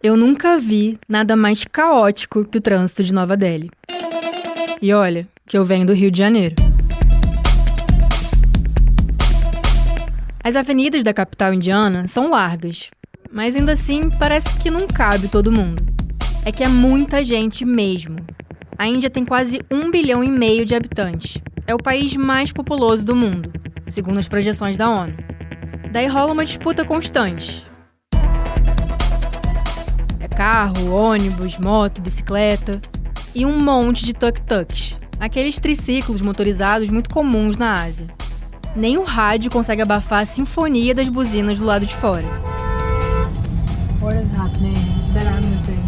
Eu nunca vi nada mais caótico que o trânsito de Nova Delhi. E olha, que eu venho do Rio de Janeiro. As avenidas da capital indiana são largas, mas ainda assim parece que não cabe todo mundo. É que é muita gente mesmo. A Índia tem quase 1,5 bilhão de habitantes. É o país mais populoso do mundo, segundo as projeções da ONU. Daí rola uma disputa constante. É carro, ônibus, moto, bicicleta e um monte de tuk-tuks, aqueles triciclos motorizados muito comuns na Ásia. Nem o rádio consegue abafar a sinfonia das buzinas do lado de fora. What is happening? That I'm missing.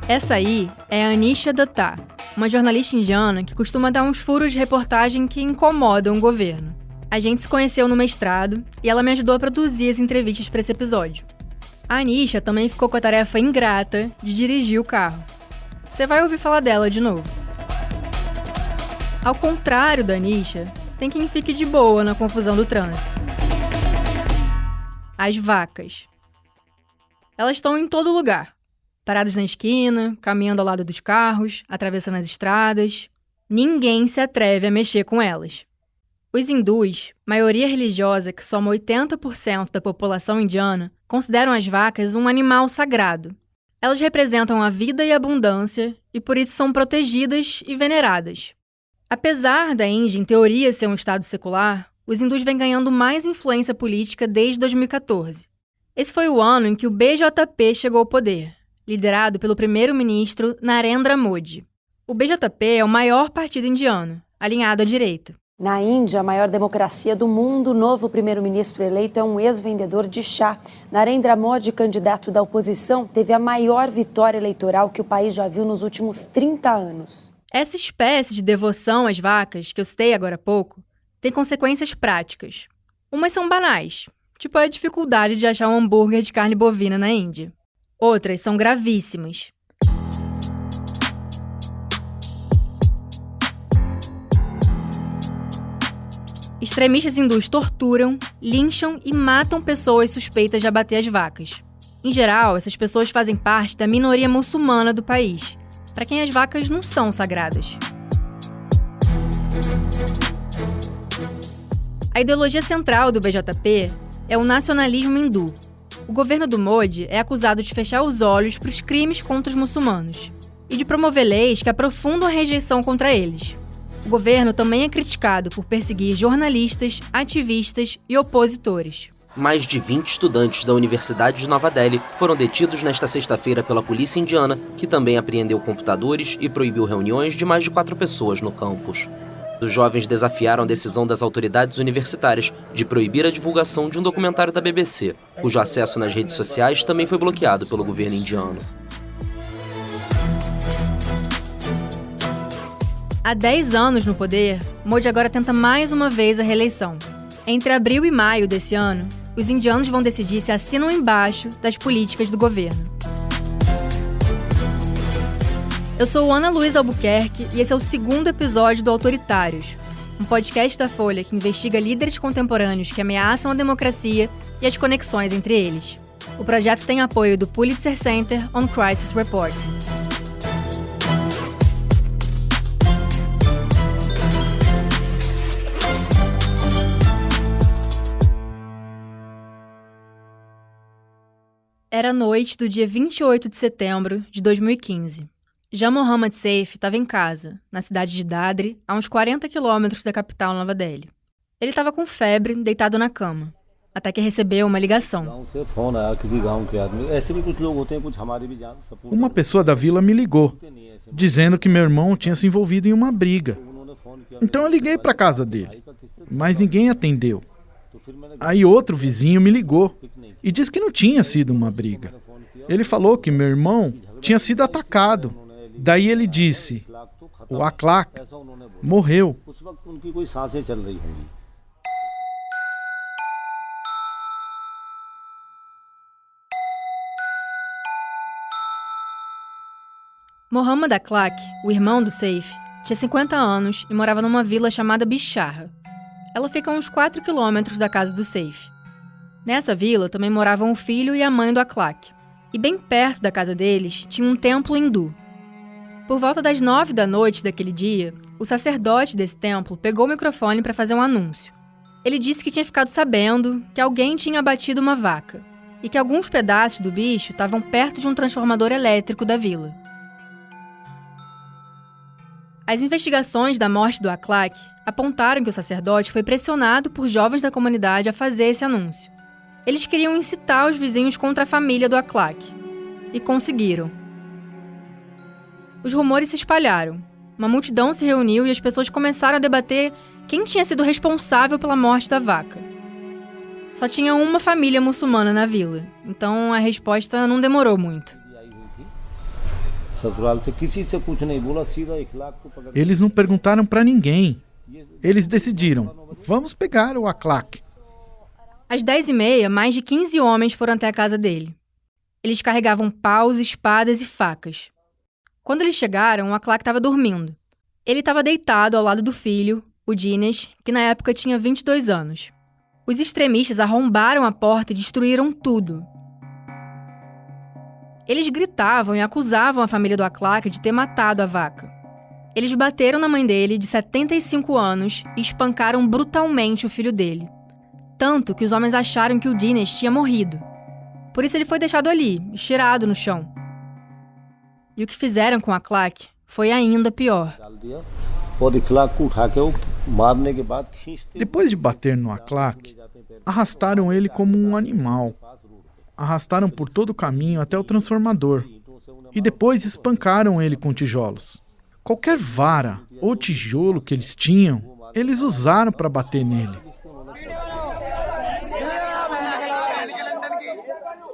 Essa aí é a Anisha Datta, uma jornalista indiana que costuma dar uns furos de reportagem que incomodam o governo. A gente se conheceu no mestrado e ela me ajudou a produzir as entrevistas para esse episódio. A Anisha também ficou com a tarefa ingrata de dirigir o carro. Você vai ouvir falar dela de novo. Ao contrário da Anisha, tem quem fique de boa na confusão do trânsito. As vacas. Elas estão em todo lugar. Paradas na esquina, caminhando ao lado dos carros, atravessando as estradas. Ninguém se atreve a mexer com elas. Os hindus, maioria religiosa que soma 80% da população indiana, consideram as vacas um animal sagrado. Elas representam a vida e a abundância e por isso são protegidas e veneradas. Apesar da Índia, em teoria, ser um estado secular, os hindus vêm ganhando mais influência política desde 2014. Esse foi o ano em que o BJP chegou ao poder, liderado pelo primeiro-ministro Narendra Modi. O BJP é o maior partido indiano, alinhado à direita. Na Índia, a maior democracia do mundo, o novo primeiro-ministro eleito é um ex-vendedor de chá. Narendra Modi, candidato da oposição, teve a maior vitória eleitoral que o país já viu nos últimos 30 anos. Essa espécie de devoção às vacas, que eu citei agora há pouco, tem consequências práticas. Umas são banais, tipo a dificuldade de achar um hambúrguer de carne bovina na Índia. Outras são gravíssimas. Extremistas hindus torturam, lincham e matam pessoas suspeitas de abater as vacas. Em geral, essas pessoas fazem parte da minoria muçulmana do país, para quem as vacas não são sagradas. A ideologia central do BJP é o nacionalismo hindu. O governo do Modi é acusado de fechar os olhos para os crimes contra os muçulmanos e de promover leis que aprofundam a rejeição contra eles. O governo também é criticado por perseguir jornalistas, ativistas e opositores. Mais de 20 estudantes da Universidade de Nova Delhi foram detidos nesta sexta-feira pela polícia indiana, que também apreendeu computadores e proibiu reuniões de mais de 4 pessoas no campus. Os jovens desafiaram a decisão das autoridades universitárias de proibir a divulgação de um documentário da BBC, cujo acesso nas redes sociais também foi bloqueado pelo governo indiano. Há 10 anos no poder, Modi agora tenta mais uma vez a reeleição. Entre abril e maio desse ano, os indianos vão decidir se assinam embaixo das políticas do governo. Eu sou Ana Luísa Albuquerque e esse é o 2º episódio do Autoritários, um podcast da Folha que investiga líderes contemporâneos que ameaçam a democracia e as conexões entre eles. O projeto tem apoio do Pulitzer Center on Crisis Reporting. Era a noite do dia 28 de setembro de 2015. Já Mohammad Saif estava em casa, na cidade de Dadri, a uns 40 quilômetros da capital Nova Delhi. Ele estava com febre, deitado na cama, até que recebeu uma ligação. Uma pessoa da vila me ligou, dizendo que meu irmão tinha se envolvido em uma briga. Então eu liguei para a casa dele, mas ninguém atendeu. Aí outro vizinho me ligou e disse que não tinha sido uma briga. Ele falou que meu irmão tinha sido atacado. Daí ele disse, o Aklak morreu. Mohammad Aklak, o irmão do Saif, tinha 50 anos e morava numa vila chamada Bisharra. Ela fica a uns 4 quilômetros da casa do Saif. Nessa vila também moravam o filho e a mãe do Akhlaq. E bem perto da casa deles tinha um templo hindu. Por volta das 9 da noite daquele dia, o sacerdote desse templo pegou o microfone para fazer um anúncio. Ele disse que tinha ficado sabendo que alguém tinha abatido uma vaca e que alguns pedaços do bicho estavam perto de um transformador elétrico da vila. As investigações da morte do Akhlaq apontaram que o sacerdote foi pressionado por jovens da comunidade a fazer esse anúncio. Eles queriam incitar os vizinhos contra a família do Akhlaq. E conseguiram. Os rumores se espalharam. Uma multidão se reuniu e as pessoas começaram a debater quem tinha sido responsável pela morte da vaca. Só tinha uma família muçulmana na vila, então a resposta não demorou muito. Eles não perguntaram para ninguém. Eles decidiram, vamos pegar o Akhlaq. Às 10h30, mais de 15 homens foram até a casa dele. Eles carregavam paus, espadas e facas. Quando eles chegaram, o Akhlaq estava dormindo. Ele estava deitado ao lado do filho, o Dinesh, que na época tinha 22 anos. Os extremistas arrombaram a porta e destruíram tudo. Eles gritavam e acusavam a família do Akhlaq de ter matado a vaca. Eles bateram na mãe dele, de 75 anos, e espancaram brutalmente o filho dele. Tanto que os homens acharam que o Dinesh tinha morrido. Por isso ele foi deixado ali, estirado no chão. E o que fizeram com o Akhlaq foi ainda pior. Depois de bater no Akhlaq, arrastaram ele como um animal. Arrastaram por todo o caminho até o transformador. E depois espancaram ele com tijolos. Qualquer vara ou tijolo que eles tinham, eles usaram para bater nele.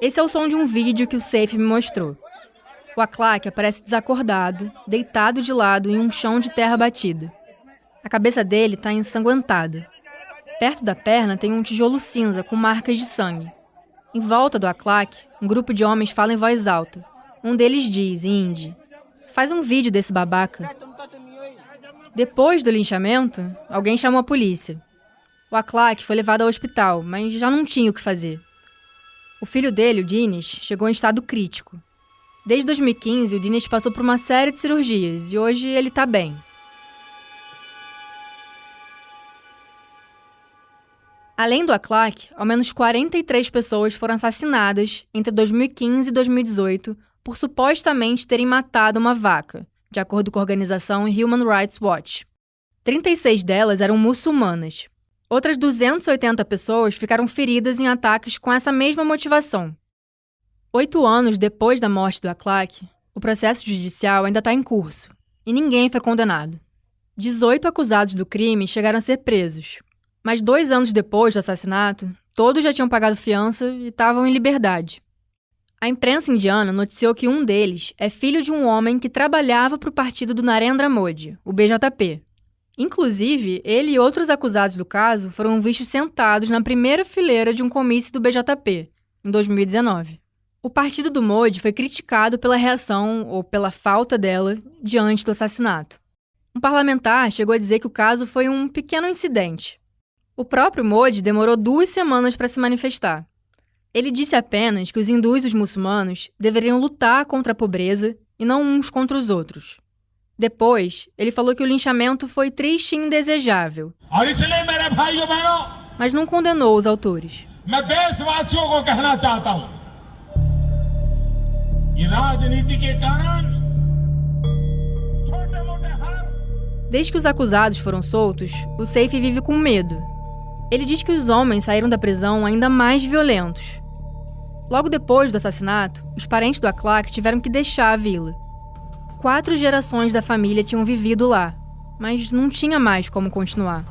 Esse é o som de um vídeo que o Saif me mostrou. O Akhlaq aparece desacordado, deitado de lado em um chão de terra batida. A cabeça dele está ensanguentada. Perto da perna tem um tijolo cinza com marcas de sangue. Em volta do Akhlaq, um grupo de homens fala em voz alta. Um deles diz, em hindi, faz um vídeo desse babaca. Depois do linchamento, alguém chamou a polícia. O Akhlaq foi levado ao hospital, mas já não tinha o que fazer. O filho dele, o Dinesh, chegou em estado crítico. Desde 2015, o Dinesh passou por uma série de cirurgias e hoje ele está bem. Além do Akhlaq, ao menos 43 pessoas foram assassinadas entre 2015 e 2018 por supostamente terem matado uma vaca, de acordo com a organização Human Rights Watch. 36 delas eram muçulmanas. Outras 280 pessoas ficaram feridas em ataques com essa mesma motivação. 8 anos depois da morte do Akhlaq, o processo judicial ainda está em curso e ninguém foi condenado. 18 acusados do crime chegaram a ser presos, mas 2 anos depois do assassinato, todos já tinham pagado fiança e estavam em liberdade. A imprensa indiana noticiou que um deles é filho de um homem que trabalhava para o partido do Narendra Modi, o BJP. Inclusive, ele e outros acusados do caso foram vistos sentados na primeira fileira de um comício do BJP, em 2019. O partido do Modi foi criticado pela reação, ou pela falta dela, diante do assassinato. Um parlamentar chegou a dizer que o caso foi um pequeno incidente. O próprio Modi demorou 2 semanas para se manifestar. Ele disse apenas que os hindus e os muçulmanos deveriam lutar contra a pobreza e não uns contra os outros. Depois, ele falou que o linchamento foi triste e indesejável, mas não condenou os autores. Desde que os acusados foram soltos, o Saif vive com medo. Ele diz que os homens saíram da prisão ainda mais violentos. Logo depois do assassinato, os parentes do Akhlaq tiveram que deixar a vila. 4 gerações da família tinham vivido lá, mas não tinha mais como continuar.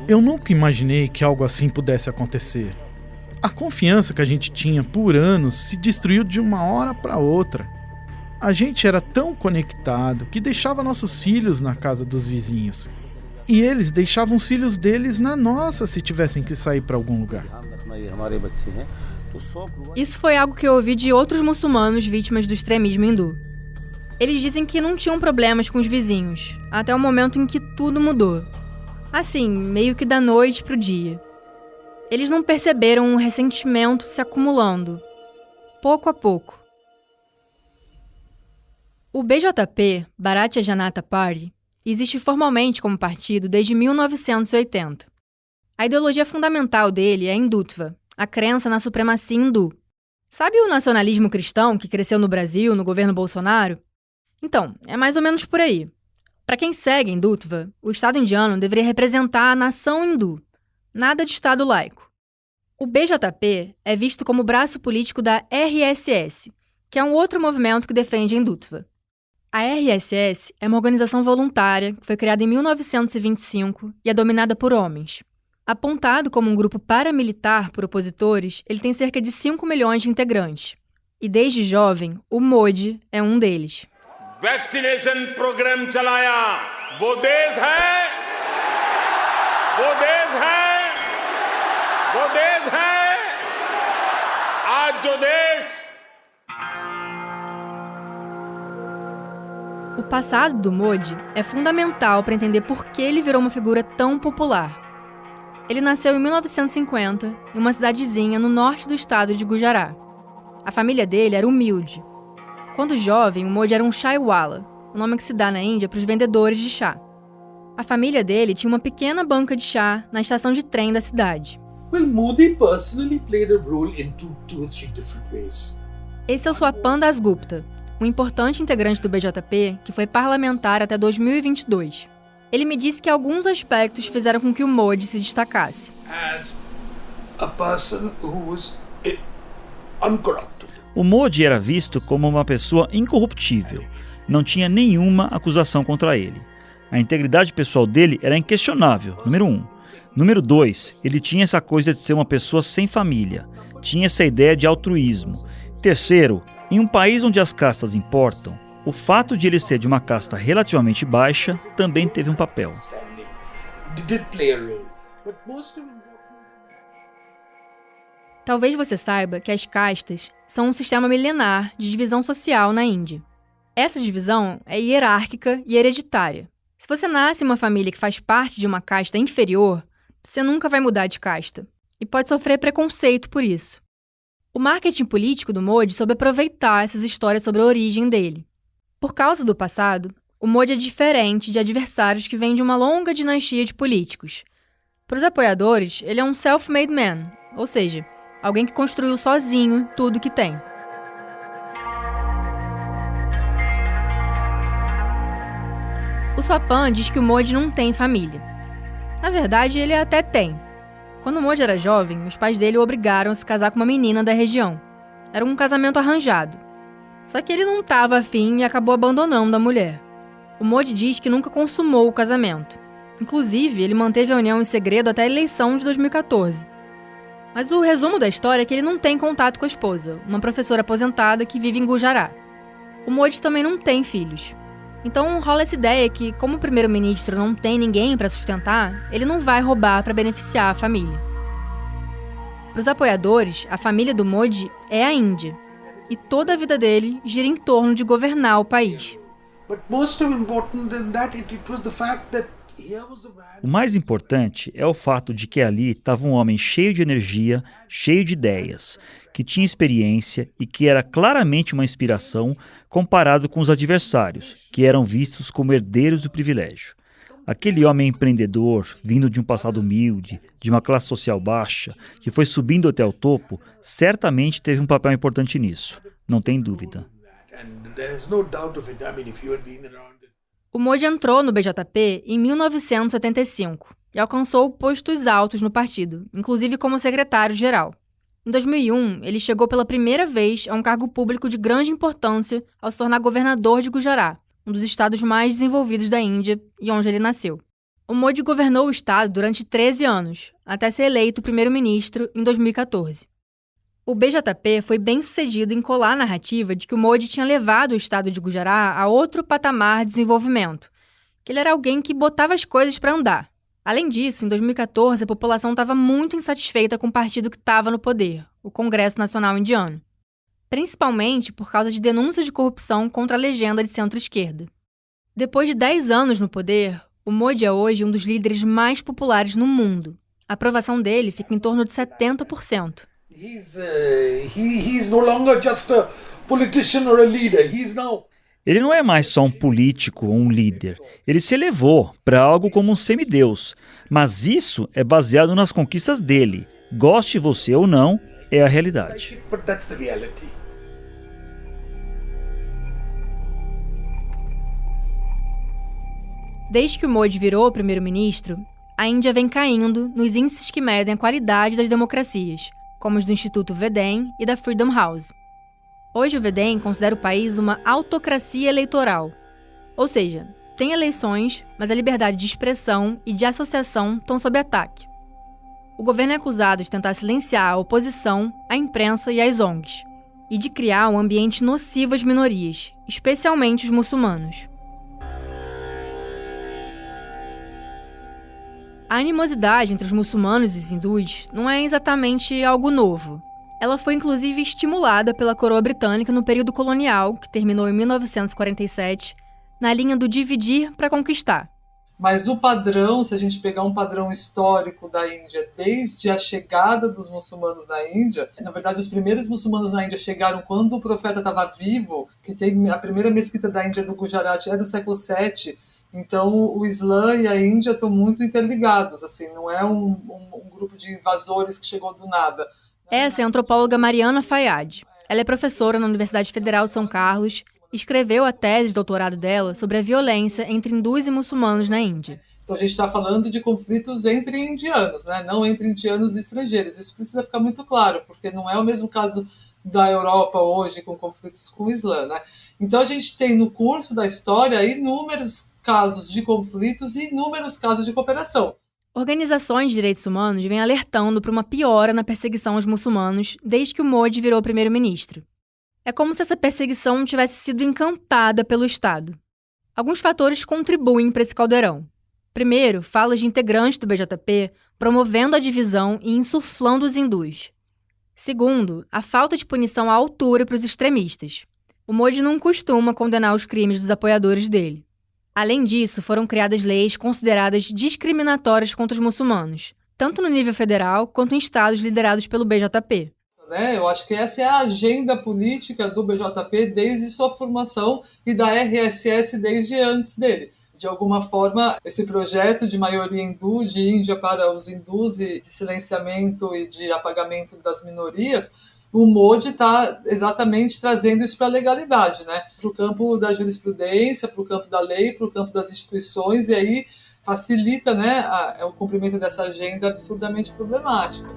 Eu nunca imaginei que algo assim pudesse acontecer. A confiança que a gente tinha por anos se destruiu de uma hora para outra. A gente era tão conectado que deixava nossos filhos na casa dos vizinhos. E eles deixavam os filhos deles na nossa se tivessem que sair para algum lugar. Isso foi algo que eu ouvi de outros muçulmanos vítimas do extremismo hindu. Eles dizem que não tinham problemas com os vizinhos, até o momento em que tudo mudou. Assim, meio que da noite pro dia. Eles não perceberam um ressentimento se acumulando, pouco a pouco. O BJP, Bharatiya Janata Party, existe formalmente como partido desde 1980. A ideologia fundamental dele é hindutva, a crença na supremacia hindu. Sabe o nacionalismo cristão que cresceu no Brasil, no governo Bolsonaro? Então, é mais ou menos por aí. Para quem segue hindutva, o Estado indiano deveria representar a nação hindu, nada de Estado laico. O BJP é visto como o braço político da RSS, que é um outro movimento que defende a hindutva. A RSS é uma organização voluntária que foi criada em 1925 e é dominada por homens. Apontado como um grupo paramilitar por opositores, ele tem cerca de 5 milhões de integrantes. E desde jovem, o Modi é um deles. Vaccination programme चलाया वो देश है आज जो देश O passado do Modi é fundamental para entender por que ele virou uma figura tão popular. Ele nasceu em 1950 em uma cidadezinha no norte do estado de Gujarat. A família dele era humilde. Quando jovem, o Modi era um chaiwala, o nome que se dá na Índia para os vendedores de chá. A família dele tinha uma pequena banca de chá na estação de trem da cidade. Well, Modi personally played a role in two or three different ways. Esse é o Swapan Dasgupta, um importante integrante do BJP que foi parlamentar até 2022. Ele me disse que alguns aspectos fizeram com que o Modi se destacasse. As a person who was uncorruptible. O Modi era visto como uma pessoa incorruptível. Não tinha nenhuma acusação contra ele. A integridade pessoal dele era inquestionável, número 1. Número 2, ele tinha essa coisa de ser uma pessoa sem família. Tinha essa ideia de altruísmo. Terceiro, em um país onde as castas importam, o fato de ele ser de uma casta relativamente baixa também teve um papel. Talvez você saiba que as castas são um sistema milenar de divisão social na Índia. Essa divisão é hierárquica e hereditária. Se você nasce em uma família que faz parte de uma casta inferior, você nunca vai mudar de casta e pode sofrer preconceito por isso. O marketing político do Modi soube aproveitar essas histórias sobre a origem dele. Por causa do passado, o Modi é diferente de adversários que vêm de uma longa dinastia de políticos. Para os apoiadores, ele é um self-made man, ou seja, alguém que construiu sozinho tudo que tem. O Swapan diz que o Modi não tem família. Na verdade, ele até tem. Quando o Modi era jovem, os pais dele o obrigaram a se casar com uma menina da região. Era um casamento arranjado. Só que ele não estava afim e acabou abandonando a mulher. O Modi diz que nunca consumou o casamento. Inclusive, ele manteve a união em segredo até a eleição de 2014. Mas o resumo da história é que ele não tem contato com a esposa, uma professora aposentada que vive em Gujarat. O Modi também não tem filhos. Então rola essa ideia que, como o primeiro-ministro não tem ninguém para sustentar, ele não vai roubar para beneficiar a família. Para os apoiadores, a família do Modi é a Índia. E toda a vida dele gira em torno de governar o país. O mais importante é o fato de que ali estava um homem cheio de energia, cheio de ideias, que tinha experiência e que era claramente uma inspiração comparado com os adversários, que eram vistos como herdeiros do privilégio. Aquele homem empreendedor, vindo de um passado humilde, de uma classe social baixa, que foi subindo até o topo, certamente teve um papel importante nisso, não tem dúvida. O Modi entrou no BJP em 1975 e alcançou postos altos no partido, inclusive como secretário-geral. Em 2001, ele chegou pela primeira vez a um cargo público de grande importância ao se tornar governador de Gujarat, um dos estados mais desenvolvidos da Índia e onde ele nasceu. O Modi governou o estado durante 13 anos, até ser eleito primeiro-ministro em 2014. O BJP foi bem sucedido em colar a narrativa de que o Modi tinha levado o estado de Gujarat a outro patamar de desenvolvimento, que ele era alguém que botava as coisas para andar. Além disso, em 2014, a população estava muito insatisfeita com o partido que estava no poder, o Congresso Nacional Indiano, principalmente por causa de denúncias de corrupção contra a legenda de centro-esquerda. Depois de 10 anos no poder, O Modi é hoje um dos líderes mais populares no mundo. A aprovação dele fica em torno de 70%. He's no longer just a politician or a leader. He's now... Ele não é mais só um político ou um líder. Ele se elevou para algo como um semideus. Mas isso é baseado nas conquistas dele. Goste você ou não, é a realidade. But that's the reality. Desde que o Modi virou primeiro-ministro, a Índia vem caindo nos índices que medem a qualidade das democracias, como os do Instituto Vedem e da Freedom House. Hoje o Vedem considera o país uma autocracia eleitoral, ou seja, tem eleições, mas a liberdade de expressão e de associação estão sob ataque. O governo é acusado de tentar silenciar a oposição, a imprensa e as ONGs, e de criar um ambiente nocivo às minorias, especialmente os muçulmanos. A animosidade entre os muçulmanos e os hindus não é exatamente algo novo. Ela foi inclusive estimulada pela coroa britânica no período colonial, que terminou em 1947, na linha do dividir para conquistar. Mas o padrão, se a gente pegar um padrão histórico da Índia, desde a chegada dos muçulmanos na Índia, na verdade os primeiros muçulmanos na Índia chegaram quando o profeta estava vivo, que tem a primeira mesquita da Índia do Gujarat é do século VII. Então, o Islã e a Índia estão muito interligados, assim, não é um grupo de invasores que chegou do nada. Essa é a antropóloga Mariana Fayyad. Ela é professora na Universidade Federal de São Carlos e escreveu a tese de doutorado dela sobre a violência entre hindus e muçulmanos na Índia. Então, a gente está falando de conflitos entre indianos, né? Não entre indianos e estrangeiros. Isso precisa ficar muito claro, porque não é o mesmo caso da Europa hoje com conflitos com o Islã, né? Então, a gente tem no curso da história inúmeros casos de conflitos e inúmeros casos de cooperação. Organizações de direitos humanos vêm alertando para uma piora na perseguição aos muçulmanos desde que o Modi virou primeiro-ministro. É como se essa perseguição tivesse sido encantada pelo Estado. Alguns fatores contribuem para esse caldeirão. Primeiro, falas de integrantes do BJP promovendo a divisão e insuflando os hindus. Segundo, a falta de punição à altura para os extremistas. O Modi não costuma condenar os crimes dos apoiadores dele. Além disso, foram criadas leis consideradas discriminatórias contra os muçulmanos, tanto no nível federal quanto em estados liderados pelo BJP. Eu acho que essa é a agenda política do BJP desde sua formação e da RSS desde antes dele. De alguma forma, esse projeto de maioria hindu, de Índia para os hindus e de silenciamento e de apagamento das minorias, o Modi está exatamente trazendo isso para a legalidade, né? Para o campo da jurisprudência, para o campo da lei, para o campo das instituições, e aí facilita, né, o cumprimento dessa agenda absurdamente problemática.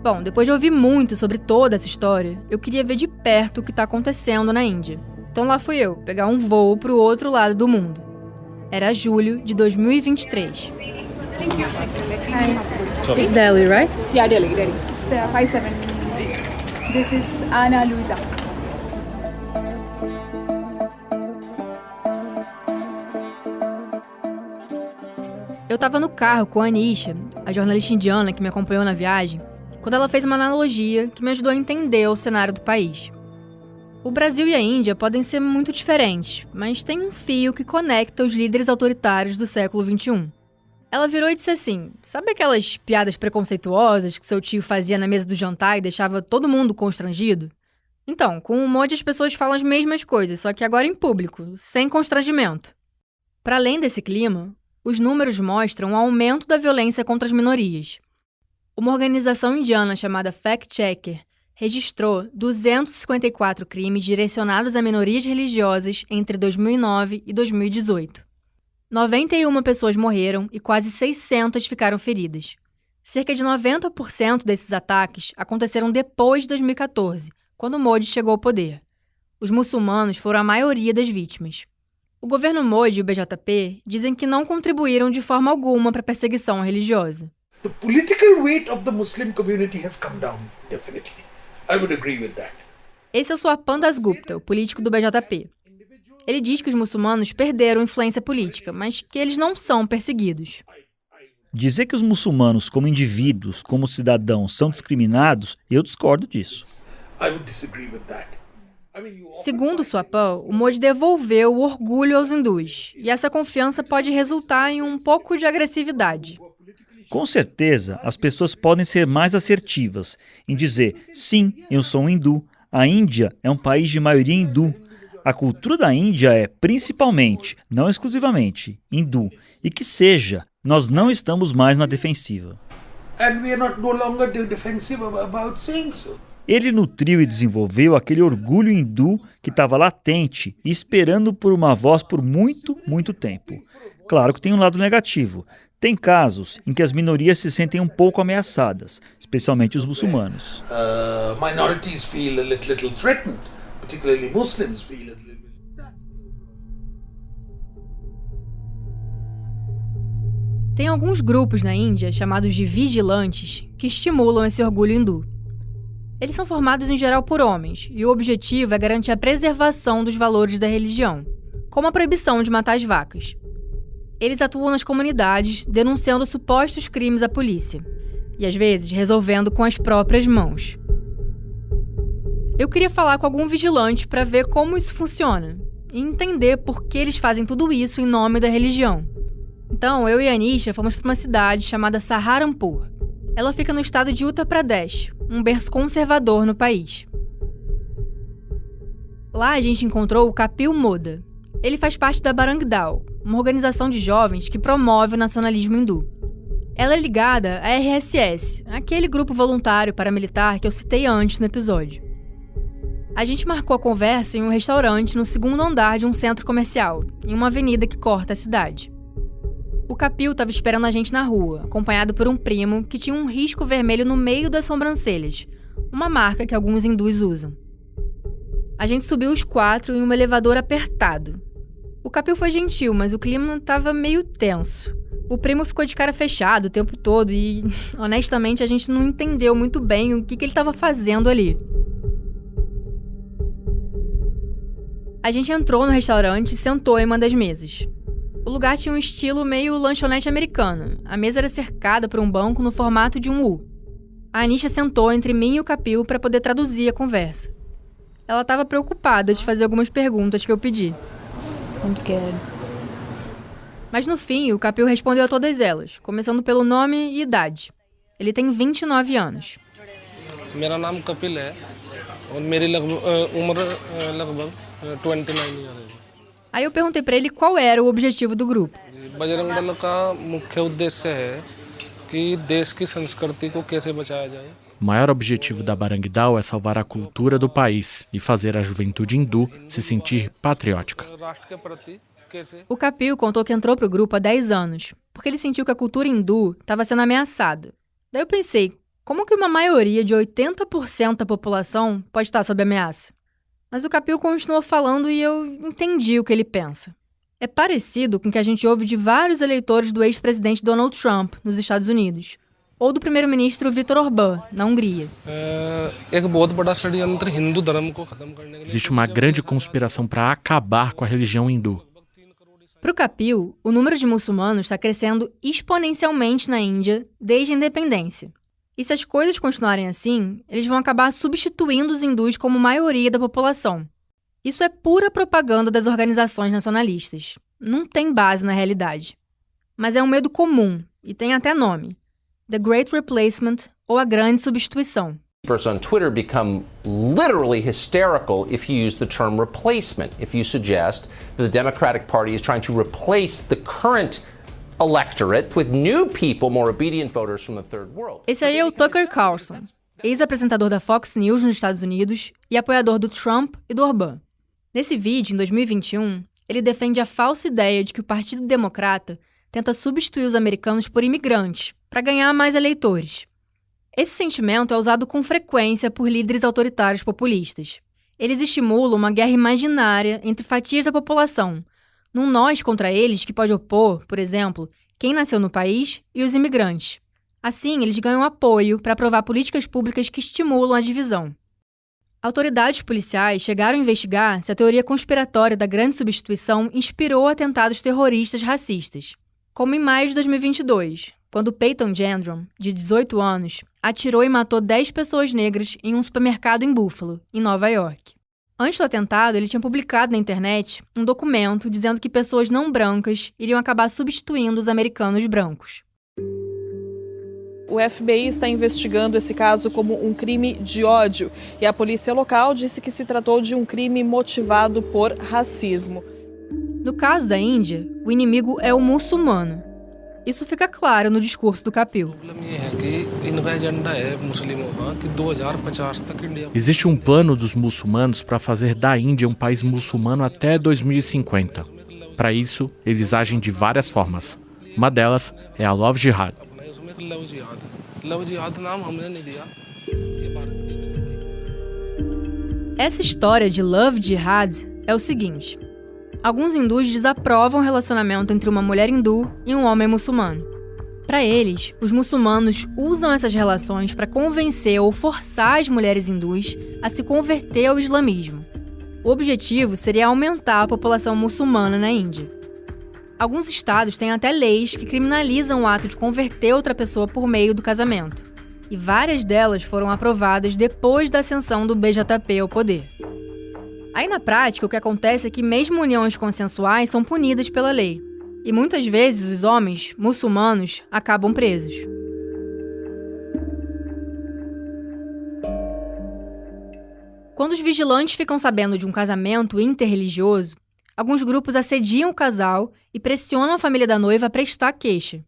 Bom, depois de ouvir muito sobre toda essa história, eu queria ver de perto o que está acontecendo na Índia. Então lá fui eu, pegar um voo para o outro lado do mundo. Era julho de 2023. Thank you. Hi. It's Delhi, right? Yeah, Delhi. It's 578. This is Ana Luisa. Eu estava no carro com a Anisha, a jornalista indiana que me acompanhou na viagem, quando ela fez uma analogia que me ajudou a entender o cenário do país. O Brasil e a Índia podem ser muito diferentes, mas tem um fio que conecta os líderes autoritários do século XXI. Ela virou e disse assim, sabe aquelas piadas preconceituosas que seu tio fazia na mesa do jantar e deixava todo mundo constrangido? Então, com o Modi as pessoas falam as mesmas coisas, só que agora em público, sem constrangimento. Para além desse clima, os números mostram um aumento da violência contra as minorias. Uma organização indiana chamada Fact Checker registrou 254 crimes direcionados a minorias religiosas entre 2009 e 2018. 91 pessoas morreram e quase 600 ficaram feridas. Cerca de 90% desses ataques aconteceram depois de 2014, quando Modi chegou ao poder. Os muçulmanos foram a maioria das vítimas. O governo Modi e o BJP dizem que não contribuíram de forma alguma para a perseguição religiosa. The political weight of the Muslim community has come down, definitely. I would agree with that. Esse é o Swapan Dasgupta, o político do BJP. Ele diz que os muçulmanos perderam influência política, mas que eles não são perseguidos. Dizer que os muçulmanos, como indivíduos, como cidadãos, são discriminados, eu discordo disso. I would disagree with that. Segundo Swapal, o Modi devolveu o orgulho aos hindus, e essa confiança pode resultar em um pouco de agressividade. Com certeza, as pessoas podem ser mais assertivas em dizer, sim, eu sou um hindu, a Índia é um país de maioria hindu. A cultura da Índia é, principalmente, não exclusivamente, hindu, e que seja, nós não estamos mais na defensiva. Ele nutriu e desenvolveu aquele orgulho hindu que estava latente e esperando por uma voz por muito, muito tempo. Claro que tem um lado negativo. Tem casos em que as minorias se sentem um pouco ameaçadas, especialmente os muçulmanos. Minorities feel a little threatened, particularly Muslims feel a little. Tem alguns grupos na Índia, chamados de vigilantes, que estimulam esse orgulho hindu. Eles são formados em geral por homens, e o objetivo é garantir a preservação dos valores da religião, como a proibição de matar as vacas. Eles atuam nas comunidades, denunciando supostos crimes à polícia, e às vezes resolvendo com as próprias mãos. Eu queria falar com algum vigilante para ver como isso funciona, e entender por que eles fazem tudo isso em nome da religião. Então, eu e a Anisha fomos para uma cidade chamada Saharanpur. Ela fica no estado de Uttar Pradesh, um berço conservador no país. Lá a gente encontrou o Kapil Moda. Ele faz parte da Barang Dal, uma organização de jovens que promove o nacionalismo hindu. Ela é ligada à RSS, aquele grupo voluntário paramilitar que eu citei antes no episódio. A gente marcou a conversa em um restaurante no segundo andar de um centro comercial, em uma avenida que corta a cidade. O Kapil estava esperando a gente na rua, acompanhado por um primo que tinha um risco vermelho no meio das sobrancelhas, uma marca que alguns hindus usam. A gente subiu os 4 em um elevador apertado. O Kapil foi gentil, mas o clima estava meio tenso. O primo ficou de cara fechada o tempo todo e, honestamente, a gente não entendeu muito bem o que ele estava fazendo ali. A gente entrou no restaurante e sentou em uma das mesas. O lugar tinha um estilo meio lanchonete americano. A mesa era cercada por um banco no formato de um U. A Anisha sentou entre mim e o Kapil para poder traduzir a conversa. Ela estava preocupada de fazer algumas perguntas que eu pedi. I'm scared. Mas no fim, o Kapil respondeu a todas elas, começando pelo nome e idade. Ele tem 29 anos. Meu nome é Kapil e minha umra लगभग 29 years. Aí eu perguntei para ele qual era o objetivo do grupo. Bajrang दल का मुख्य उद्देश्य है कि देश की संस्कृति को कैसे बचाया जाए. O maior objetivo da Barang Dal é salvar a cultura do país e fazer a juventude hindu se sentir patriótica. O Kapil contou que entrou para o grupo há 10 anos, porque ele sentiu que a cultura hindu estava sendo ameaçada. Daí eu pensei, como que uma maioria de 80% da população pode estar sob ameaça? Mas o Kapil continuou falando e eu entendi o que ele pensa. É parecido com o que a gente ouve de vários eleitores do ex-presidente Donald Trump nos Estados Unidos, ou do primeiro-ministro Viktor Orbán, na Hungria. Existe uma grande conspiração para acabar com a religião hindu. Para o Kapil, o número de muçulmanos está crescendo exponencialmente na Índia desde a independência. E se as coisas continuarem assim, eles vão acabar substituindo os hindus como maioria da população. Isso é pura propaganda das organizações nacionalistas. Não tem base na realidade. Mas é um medo comum, e tem até nome. The Great Replacement, ou a Grande Substituição. On Twitter become literally hysterical if you use the term replacement, if you suggest that the Democratic Party is trying to replace the current electorate with new people, more obedient voters from the third world. Esse aí é o Tucker Carlson, ex-apresentador da Fox News nos Estados Unidos e apoiador do Trump e do Orbán. Nesse vídeo, em 2021, ele defende a falsa ideia de que o Partido Democrata tenta substituir os americanos por imigrantes para ganhar mais eleitores. Esse sentimento é usado com frequência por líderes autoritários populistas. Eles estimulam uma guerra imaginária entre fatias da população, num nós contra eles que pode opor, por exemplo, quem nasceu no país e os imigrantes. Assim, eles ganham apoio para aprovar políticas públicas que estimulam a divisão. Autoridades policiais chegaram a investigar se a teoria conspiratória da Grande Substituição inspirou atentados terroristas racistas, como em maio de 2022, quando Peyton Gendron, de 18 anos, atirou e matou 10 pessoas negras em um supermercado em Buffalo, em Nova York. Antes do atentado, ele tinha publicado na internet um documento dizendo que pessoas não brancas iriam acabar substituindo os americanos brancos. O FBI está investigando esse caso como um crime de ódio e a polícia local disse que se tratou de um crime motivado por racismo. No caso da Índia, o inimigo é o muçulmano. Isso fica claro no discurso do Kapil. Existe um plano dos muçulmanos para fazer da Índia um país muçulmano até 2050. Para isso, eles agem de várias formas. Uma delas é a Love Jihad. Essa história de Love Jihad é o seguinte: alguns hindus desaprovam o relacionamento entre uma mulher hindu e um homem muçulmano. Para eles, os muçulmanos usam essas relações para convencer ou forçar as mulheres hindus a se converter ao islamismo. O objetivo seria aumentar a população muçulmana na Índia. Alguns estados têm até leis que criminalizam o ato de converter outra pessoa por meio do casamento. E várias delas foram aprovadas depois da ascensão do BJP ao poder. Aí, na prática, o que acontece é que mesmo uniões consensuais são punidas pela lei. E muitas vezes os homens muçulmanos acabam presos. Quando os vigilantes ficam sabendo de um casamento interreligioso, alguns grupos assediam o casal e pressionam a família da noiva a prestar queixa.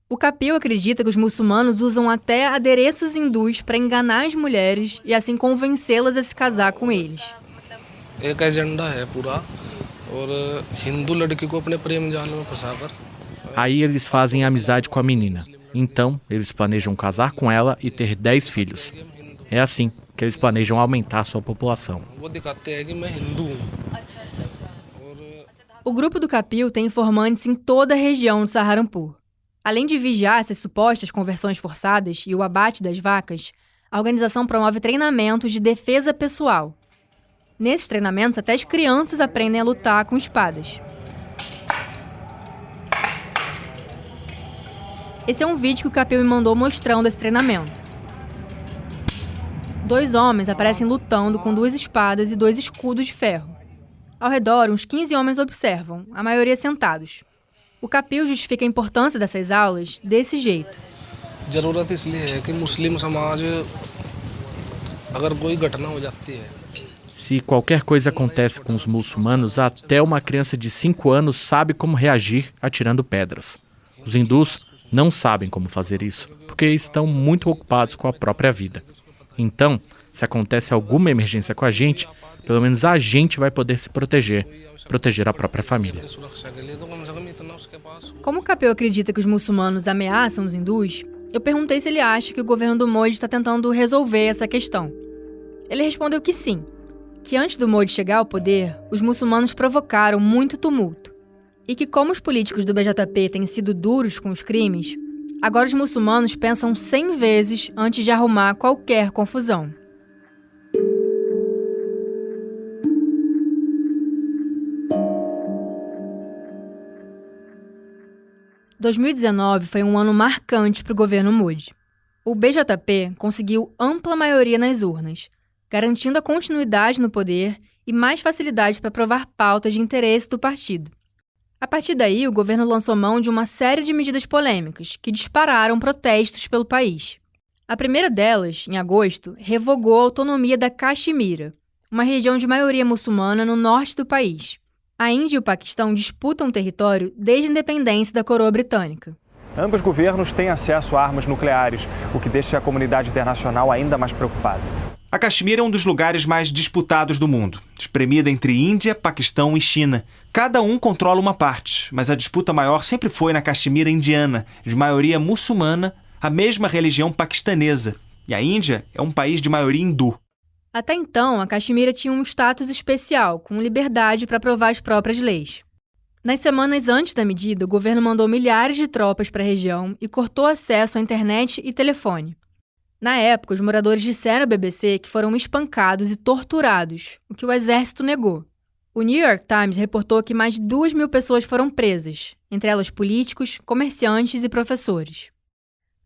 O Kapil acredita que os muçulmanos usam até adereços hindus para enganar as mulheres e assim convencê-las a se casar com eles. Aí eles fazem amizade com a menina. Então, eles planejam casar com ela e ter 10 filhos. É assim que eles planejam aumentar sua população. O grupo do Kapil tem informantes em toda a região de Saharanpur. Além de vigiar essas supostas conversões forçadas e o abate das vacas, a organização promove treinamentos de defesa pessoal. Nesses treinamentos, até as crianças aprendem a lutar com espadas. Esse é um vídeo que o Kapil me mandou mostrando esse treinamento. 2 homens aparecem lutando com 2 espadas e 2 escudos de ferro. Ao redor, uns 15 homens observam, a maioria sentados. O Kapil justifica a importância dessas aulas desse jeito. Se qualquer coisa acontece com os muçulmanos, até uma criança de 5 anos sabe como reagir atirando pedras. Os hindus não sabem como fazer isso, porque estão muito ocupados com a própria vida. Então, se acontece alguma emergência com a gente, pelo menos a gente vai poder se proteger a própria família. Como o Kapil acredita que os muçulmanos ameaçam os hindus, eu perguntei se ele acha que o governo do Modi está tentando resolver essa questão. Ele respondeu que sim, que antes do Modi chegar ao poder, os muçulmanos provocaram muito tumulto. E que como os políticos do BJP têm sido duros com os crimes, agora os muçulmanos pensam 100 vezes antes de arrumar qualquer confusão. Em 2019 foi um ano marcante para o governo Modi. O BJP conseguiu ampla maioria nas urnas, garantindo a continuidade no poder e mais facilidade para aprovar pautas de interesse do partido. A partir daí, o governo lançou mão de uma série de medidas polêmicas que dispararam protestos pelo país. A primeira delas, em agosto, revogou a autonomia da Caxemira, uma região de maioria muçulmana no norte do país. A Índia e o Paquistão disputam território desde a independência da coroa britânica. Ambos governos têm acesso a armas nucleares, o que deixa a comunidade internacional ainda mais preocupada. A Caxemira é um dos lugares mais disputados do mundo, espremida entre Índia, Paquistão e China. Cada um controla uma parte, mas a disputa maior sempre foi na Caxemira indiana, de maioria muçulmana, a mesma religião paquistanesa. E a Índia é um país de maioria hindu. Até então, a Caxemira tinha um status especial, com liberdade para aprovar as próprias leis. Nas semanas antes da medida, o governo mandou milhares de tropas para a região e cortou acesso à internet e telefone. Na época, os moradores disseram à BBC que foram espancados e torturados, o que o exército negou. O New York Times reportou que mais de 2.000 pessoas foram presas, entre elas políticos, comerciantes e professores.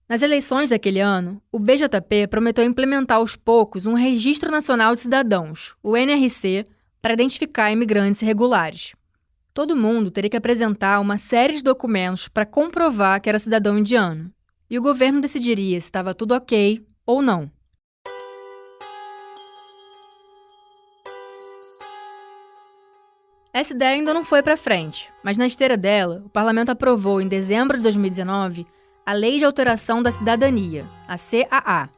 Nas eleições daquele ano, o BJP prometeu implementar aos poucos um Registro Nacional de Cidadãos, o NRC, para identificar imigrantes irregulares. Todo mundo teria que apresentar uma série de documentos para comprovar que era cidadão indiano, e o governo decidiria se estava tudo ok ou não. Essa ideia ainda não foi para frente, mas na esteira dela, o parlamento aprovou em dezembro de 2019 a Lei de Alteração da Cidadania, a CAA.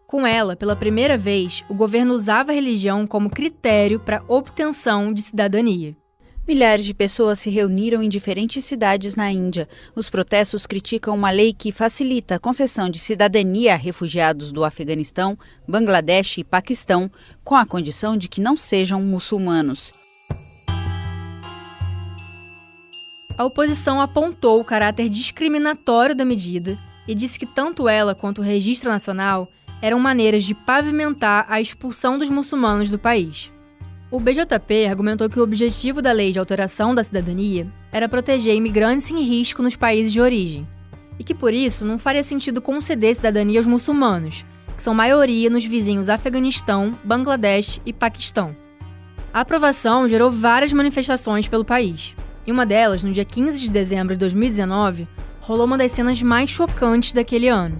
Com ela, pela primeira vez, o governo usava a religião como critério para obtenção de cidadania. Milhares de pessoas se reuniram em diferentes cidades na Índia. Os protestos criticam uma lei que facilita a concessão de cidadania a refugiados do Afeganistão, Bangladesh e Paquistão, com a condição de que não sejam muçulmanos. A oposição apontou o caráter discriminatório da medida e disse que tanto ela quanto o Registro Nacional eram maneiras de pavimentar a expulsão dos muçulmanos do país. O BJP argumentou que o objetivo da Lei de Alteração da Cidadania era proteger imigrantes em risco nos países de origem, e que, por isso, não faria sentido conceder cidadania aos muçulmanos, que são maioria nos vizinhos Afeganistão, Bangladesh e Paquistão. A aprovação gerou várias manifestações pelo país. Em uma delas, no dia 15 de dezembro de 2019, rolou uma das cenas mais chocantes daquele ano.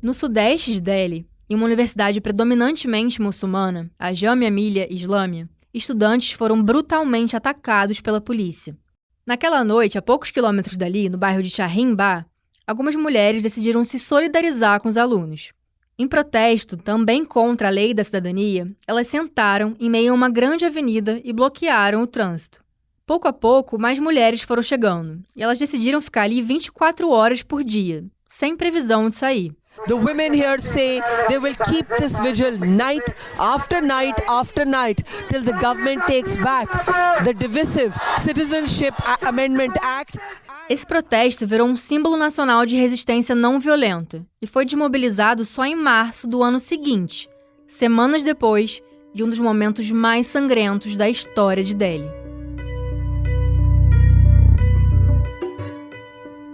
No sudeste de Delhi, em uma universidade predominantemente muçulmana, a Jamia Millia Islamia, estudantes foram brutalmente atacados pela polícia. Naquela noite, a poucos quilômetros dali, no bairro de Shahin Bagh, algumas mulheres decidiram se solidarizar com os alunos. Em protesto, também contra a lei da cidadania, elas sentaram em meio a uma grande avenida e bloquearam o trânsito. Pouco a pouco, mais mulheres foram chegando, e elas decidiram ficar ali 24 horas por dia, sem previsão de sair. The women here say they will keep this vigil night after night after night till the government takes back the divisive Citizenship Amendment Act. Esse protesto virou um símbolo nacional de resistência não violenta e foi desmobilizado só em março do ano seguinte, semanas depois de um dos momentos mais sangrentos da história de Delhi.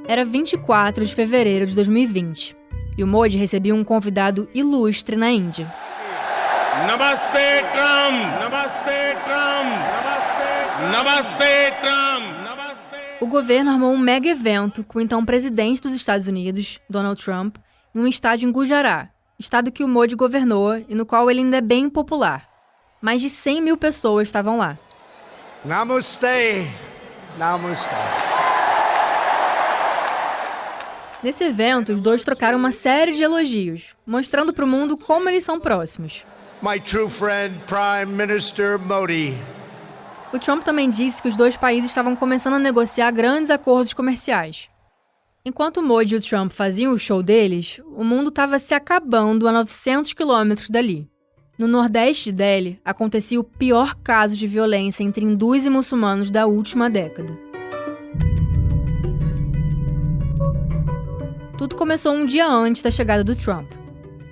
Era 24 de fevereiro de 2020 e o Modi recebia um convidado ilustre na Índia. Namaste Trump! Namaste Trump! Namaste Trump! O governo armou um mega evento com o então presidente dos Estados Unidos, Donald Trump, em um estádio em Gujarat, estado que o Modi governou e no qual ele ainda é bem popular. Mais de 100 mil pessoas estavam lá. Namaste! Namaste! Nesse evento, os dois trocaram uma série de elogios, mostrando para o mundo como eles são próximos. My true friend, Prime Minister Modi. O Trump também disse que os dois países estavam começando a negociar grandes acordos comerciais. Enquanto o Modi e o Trump faziam o show deles, o mundo estava se acabando a 900 quilômetros dali. No nordeste de Delhi, acontecia o pior caso de violência entre hindus e muçulmanos da última década. Tudo começou um dia antes da chegada do Trump.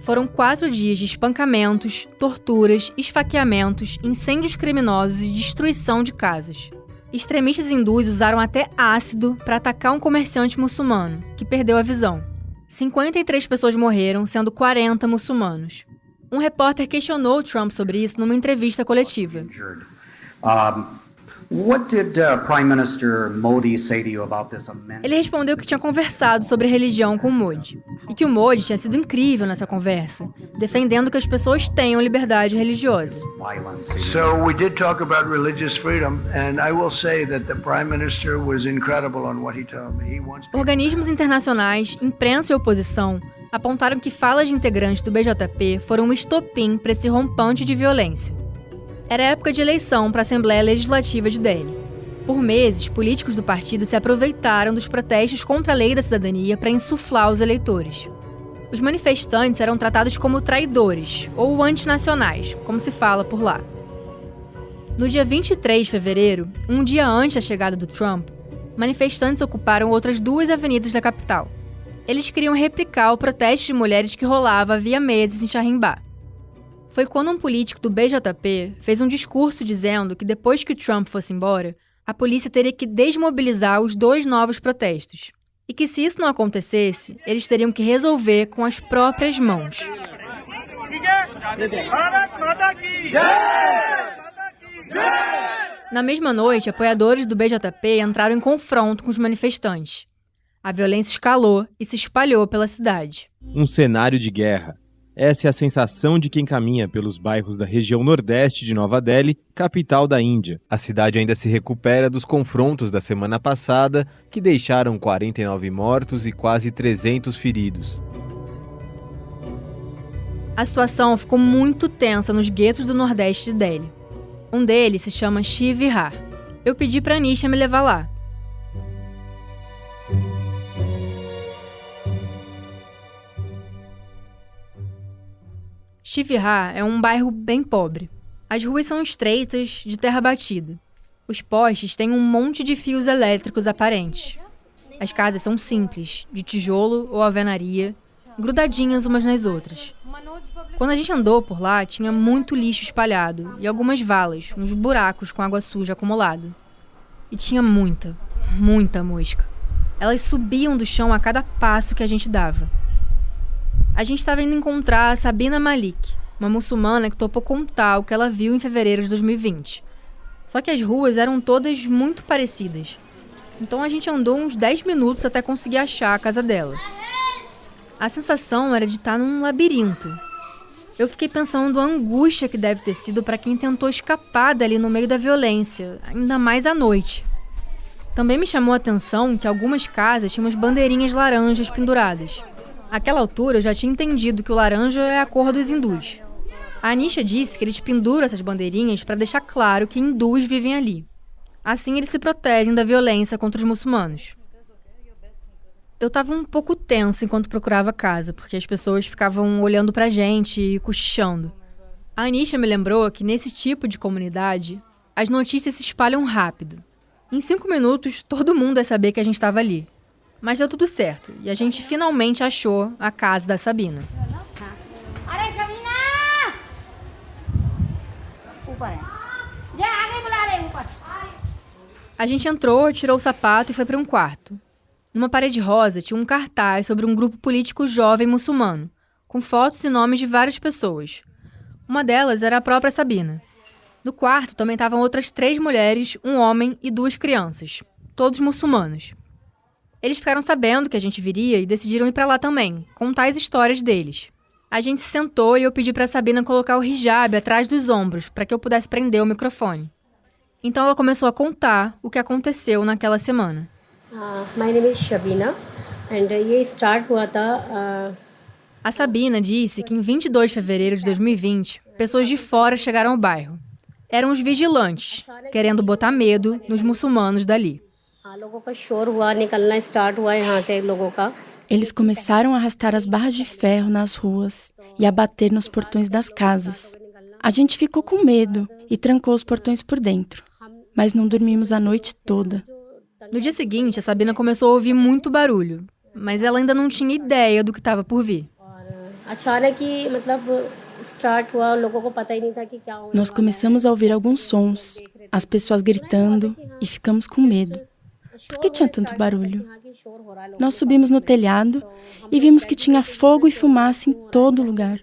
Foram 4 dias de espancamentos, torturas, esfaqueamentos, incêndios criminosos e destruição de casas. Extremistas hindus usaram até ácido para atacar um comerciante muçulmano, que perdeu a visão. 53 pessoas morreram, sendo 40 muçulmanos. Um repórter questionou o Trump sobre isso numa entrevista coletiva. Ele respondeu que tinha conversado sobre religião com o Modi, e que o Modi tinha sido incrível nessa conversa, defendendo que as pessoas tenham liberdade religiosa. So we did talk about religious freedom, and I will say that the Prime Minister was incredible on what he told me. He wants... Organismos internacionais, imprensa e oposição apontaram que falas de integrantes do BJP foram um estopim para esse rompante de violência. Era época de eleição para a Assembleia Legislativa de Delhi. Por meses, políticos do partido se aproveitaram dos protestos contra a lei da cidadania para insuflar os eleitores. Os manifestantes eram tratados como traidores, ou antinacionais, como se fala por lá. No dia 23 de fevereiro, um dia antes da chegada do Trump, manifestantes ocuparam outras 2 avenidas da capital. Eles queriam replicar o protesto de mulheres que rolava havia meses em Shahin Bagh. Foi quando um político do BJP fez um discurso dizendo que depois que o Trump fosse embora, a polícia teria que desmobilizar os 2 novos protestos. e que se isso não acontecesse, eles teriam que resolver com as próprias mãos. Na mesma noite, apoiadores do BJP entraram em confronto com os manifestantes. A violência escalou e se espalhou pela cidade. Um cenário de guerra. Essa é a sensação de quem caminha pelos bairros da região nordeste de Nova Delhi, capital da Índia. A cidade ainda se recupera dos confrontos da semana passada, que deixaram 49 mortos e quase 300 feridos. A situação ficou muito tensa nos guetos do nordeste de Delhi. Um deles se chama Shiv Vihar. Eu pedi para Anisha me levar lá. Shiv Vihar é um bairro bem pobre. As ruas são estreitas, de terra batida. Os postes têm um monte de fios elétricos aparentes. As casas são simples, de tijolo ou alvenaria, grudadinhas umas nas outras. Quando a gente andou por lá, tinha muito lixo espalhado e algumas valas, uns buracos com água suja acumulada. E tinha muita mosca. Elas subiam do chão a cada passo que a gente dava. A gente estava indo encontrar a Sabina Malik, uma muçulmana que topou contar o que ela viu em fevereiro de 2020. Só que as ruas eram todas muito parecidas. Então a gente andou uns 10 minutos até conseguir achar a casa dela. A sensação era de estar num labirinto. Eu fiquei pensando a angústia que deve ter sido para quem tentou escapar dali no meio da violência, ainda mais à noite. Também me chamou a atenção que algumas casas tinham umas bandeirinhas laranjas penduradas. Àquela altura, eu já tinha entendido que o laranja é a cor dos hindus. A Anisha disse que eles penduram essas bandeirinhas para deixar claro que hindus vivem ali. Assim, eles se protegem da violência contra os muçulmanos. Eu estava um pouco tensa enquanto procurava a casa, porque as pessoas ficavam olhando pra gente e cochichando. A Anisha me lembrou que nesse tipo de comunidade, as notícias se espalham rápido. Em 5 minutos, todo mundo ia saber que a gente estava ali. Mas deu tudo certo, e a gente finalmente achou a casa da Sabina. A gente entrou, tirou o sapato e foi para um quarto. Numa parede rosa tinha um cartaz sobre um grupo político jovem muçulmano, com fotos e nomes de várias pessoas. Uma delas era a própria Sabina. No quarto também estavam outras 3 mulheres, um homem e 2 crianças, todos muçulmanos. Eles ficaram sabendo que a gente viria e decidiram ir para lá também, contar as histórias deles. A gente se sentou e eu pedi para a Sabina colocar o hijab atrás dos ombros, para que eu pudesse prender o microfone. Então ela começou a contar o que aconteceu naquela semana. My name is Shabina and ये start हुआ था A Sabina disse que em 22 de fevereiro de 2020, pessoas de fora chegaram ao bairro. Eram os vigilantes, querendo botar medo nos muçulmanos dali. Eles começaram a arrastar as barras de ferro nas ruas e a bater nos portões das casas. A gente ficou com medo e trancou os portões por dentro, mas não dormimos a noite toda. No dia seguinte, a Sabina começou a ouvir muito barulho, mas ela ainda não tinha ideia do que estava por vir. Nós começamos a ouvir alguns sons, as pessoas gritando, e ficamos com medo. Por que tinha tanto barulho? Nós subimos no telhado e vimos que tinha fogo e fumaça em todo lugar.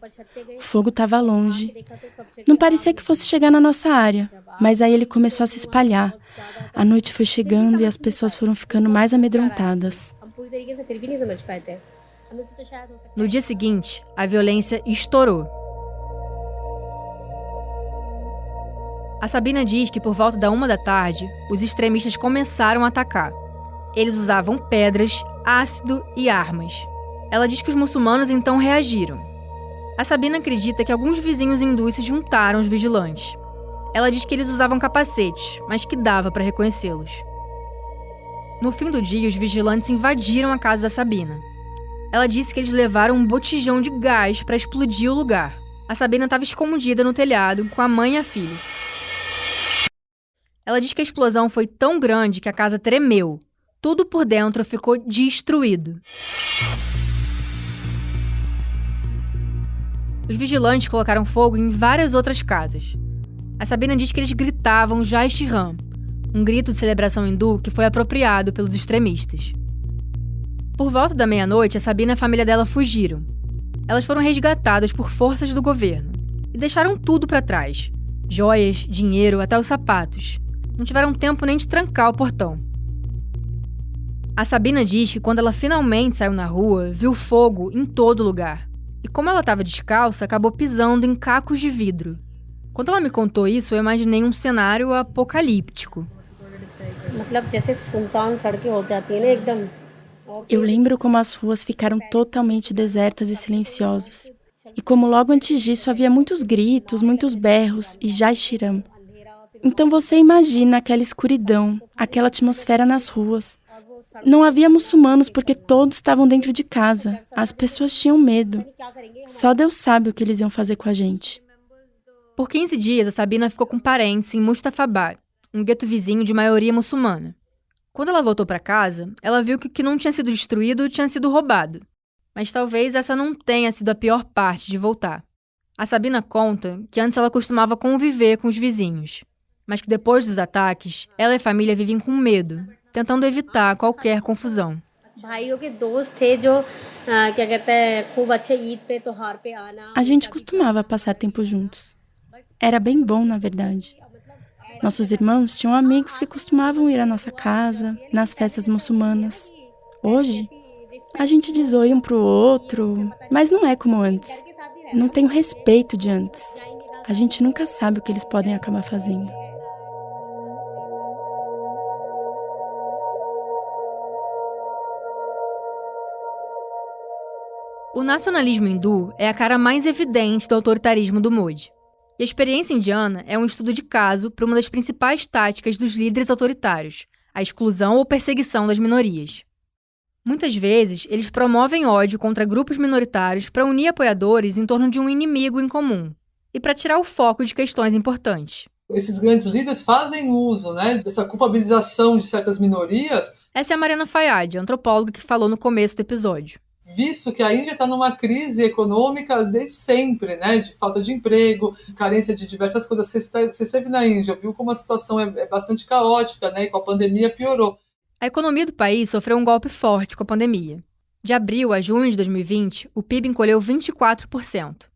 O fogo estava longe. Não parecia que fosse chegar na nossa área, mas aí ele começou a se espalhar. A noite foi chegando e as pessoas foram ficando mais amedrontadas. No dia seguinte, a violência estourou. A Sabina diz que por volta da 1 da tarde, os extremistas começaram a atacar. Eles usavam pedras, ácido e armas. Ela diz que os muçulmanos então reagiram. A Sabina acredita que alguns vizinhos hindus se juntaram aos vigilantes. Ela diz que eles usavam capacetes, mas que dava para reconhecê-los. No fim do dia, os vigilantes invadiram a casa da Sabina. Ela disse que eles levaram um botijão de gás para explodir o lugar. A Sabina estava escondida no telhado com a mãe e a filha. Ela diz que a explosão foi tão grande que a casa tremeu. Tudo por dentro ficou destruído. Os vigilantes colocaram fogo em várias outras casas. A Sabina diz que eles gritavam Jai Shri Ram, um grito de celebração hindu que foi apropriado pelos extremistas. Por volta da meia-noite, a Sabina e a família dela fugiram. Elas foram resgatadas por forças do governo e deixaram tudo para trás. Joias, dinheiro, até os sapatos. Não tiveram tempo nem de trancar o portão. A Sabina diz que quando ela finalmente saiu na rua, viu fogo em todo lugar. E como ela estava descalça, acabou pisando em cacos de vidro. Quando ela me contou isso, eu imaginei um cenário apocalíptico. Eu lembro como as ruas ficaram totalmente desertas e silenciosas. E como logo antes disso havia muitos gritos, muitos berros e Jai Shriram. Então você imagina aquela escuridão, aquela atmosfera nas ruas. Não havia muçulmanos porque todos estavam dentro de casa. As pessoas tinham medo. Só Deus sabe o que eles iam fazer com a gente. Por 15 dias, a Sabina ficou com parentes em Mustafabad, um gueto vizinho de maioria muçulmana. Quando ela voltou para casa, ela viu que o que não tinha sido destruído tinha sido roubado. Mas talvez essa não tenha sido a pior parte de voltar. A Sabina conta que antes ela costumava conviver com os vizinhos, mas que depois dos ataques, ela e a família vivem com medo, tentando evitar qualquer confusão. A gente costumava passar tempo juntos. Era bem bom, na verdade. Nossos irmãos tinham amigos que costumavam ir à nossa casa, nas festas muçulmanas. Hoje, a gente diz oi um pro outro, mas não é como antes. Não tem o respeito de antes. A gente nunca sabe o que eles podem acabar fazendo. O nacionalismo hindu é a cara mais evidente do autoritarismo do Modi. E a experiência indiana é um estudo de caso para uma das principais táticas dos líderes autoritários, a exclusão ou perseguição das minorias. Muitas vezes, eles promovem ódio contra grupos minoritários para unir apoiadores em torno de um inimigo em comum e para tirar o foco de questões importantes. Esses grandes líderes fazem uso, dessa culpabilização de certas minorias. Essa é a Mariana Fayyad, antropóloga que falou no começo do episódio. Visto que a Índia está numa crise econômica desde sempre, de falta de emprego, carência de diversas coisas. Você esteve na Índia, viu como a situação é bastante caótica, e com a pandemia piorou. A economia do país sofreu um golpe forte com a pandemia. De abril a junho de 2020, o PIB encolheu 24%.